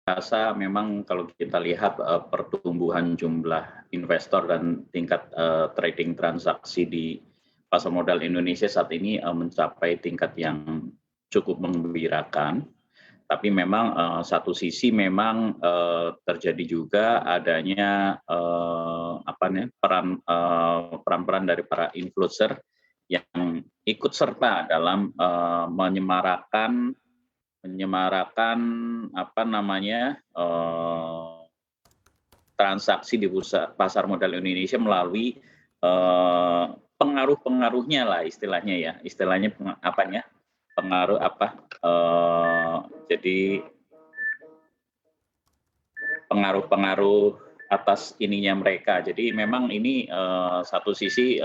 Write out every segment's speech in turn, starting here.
rasa memang kalau kita lihat pertumbuhan jumlah investor dan tingkat trading transaksi di pasar modal Indonesia saat ini mencapai tingkat yang cukup menggembirakan. Tapi memang satu sisi memang terjadi juga adanya peran-peran dari para influencer yang ikut serta dalam menyemarakan transaksi di bursa pasar modal Indonesia melalui pengaruh-pengaruhnya lah istilahnya ya, pengaruh jadi pengaruh-pengaruh atas ininya mereka. Jadi memang ini satu sisi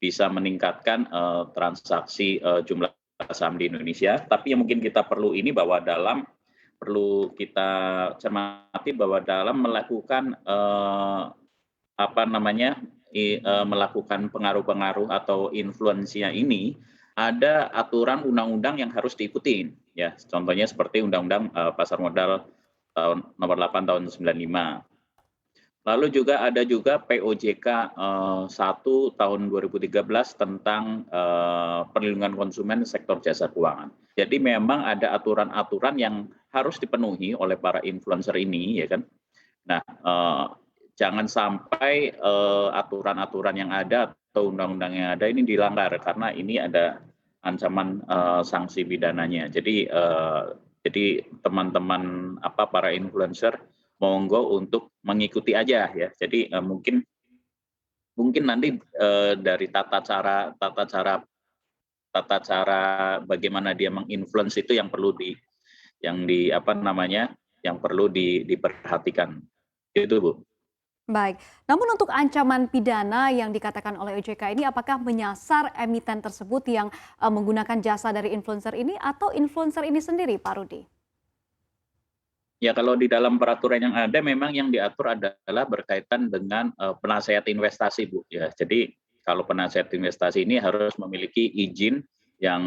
bisa meningkatkan transaksi jumlah saham di Indonesia. Tapi yang mungkin kita perlu kita cermati bahwa dalam melakukan melakukan pengaruh-pengaruh atau influensia ini ada aturan undang-undang yang harus diikuti ya. Contohnya seperti Undang-Undang Pasar Modal tahun nomor 8 tahun 95. Lalu juga ada POJK 1 tahun 2013 tentang perlindungan konsumen sektor jasa keuangan. Jadi memang ada aturan-aturan yang harus dipenuhi oleh para influencer ini ya kan. Nah, jangan sampai aturan-aturan yang ada atau undang-undang yang ada ini dilanggar karena ini ada ancaman sanksi pidananya. Jadi teman-teman para influencer monggo untuk mengikuti aja ya. Jadi mungkin nanti dari tata cara bagaimana dia menginfluence itu yang perlu diperhatikan. Itu Bu. Baik, namun untuk ancaman pidana yang dikatakan oleh OJK ini apakah menyasar emiten tersebut yang menggunakan jasa dari influencer ini atau influencer ini sendiri, Pak Rudi? Ya kalau di dalam peraturan yang ada memang yang diatur adalah berkaitan dengan penasehat investasi Bu ya. Jadi kalau penasehat investasi ini harus memiliki izin yang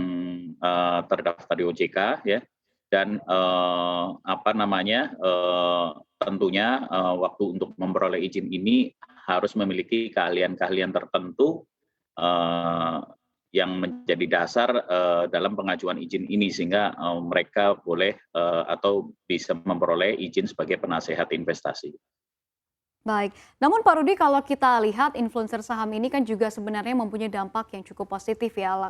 terdaftar di OJK ya. Dan tentunya waktu untuk memperoleh izin ini harus memiliki keahlian-keahlian tertentu yang menjadi dasar dalam pengajuan izin ini sehingga mereka boleh atau bisa memperoleh izin sebagai penasehat investasi. Baik, namun Pak Rudi kalau kita lihat influencer saham ini kan juga sebenarnya mempunyai dampak yang cukup positif ya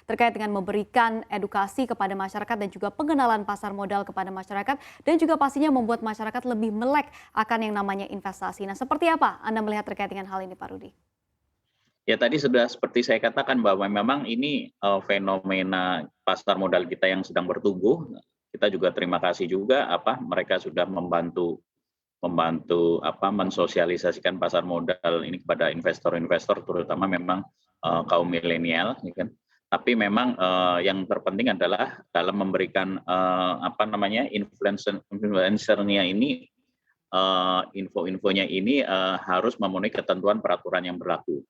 terkait dengan memberikan edukasi kepada masyarakat dan juga pengenalan pasar modal kepada masyarakat dan juga pastinya membuat masyarakat lebih melek akan yang namanya investasi. Nah seperti apa Anda melihat terkait dengan hal ini Pak Rudi? Ya tadi sudah seperti saya katakan bahwa memang ini fenomena pasar modal kita yang sedang bertumbuh. Kita juga terima kasih juga mereka sudah membantu mensosialisasikan pasar modal ini kepada investor-investor terutama memang kaum milenial ya kan. Tapi memang yang terpenting adalah dalam memberikan influencernya ini info-infonya ini harus memenuhi ketentuan peraturan yang berlaku.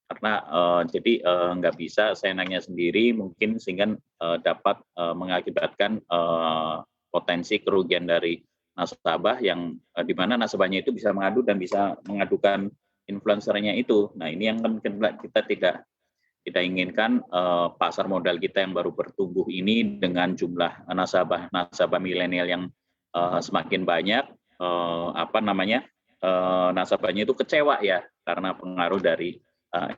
Karena jadi nggak bisa senangnya sendiri mungkin sehingga dapat mengakibatkan potensi kerugian dari nasabah yang di mana nasabahnya itu bisa mengadu dan bisa mengadukan influencernya itu. Nah ini yang kan kita tidak inginkan pasar modal kita yang baru bertumbuh ini dengan jumlah nasabah milenial yang semakin banyak nasabahnya itu kecewa ya karena pengaruh dari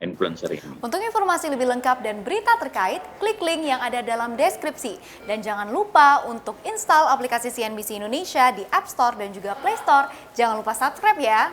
influencer ini. Untuk informasi lebih lengkap dan berita terkait, klik link yang ada dalam deskripsi. Dan jangan lupa untuk install aplikasi CNBC Indonesia di App Store dan juga Play Store. Jangan lupa subscribe ya.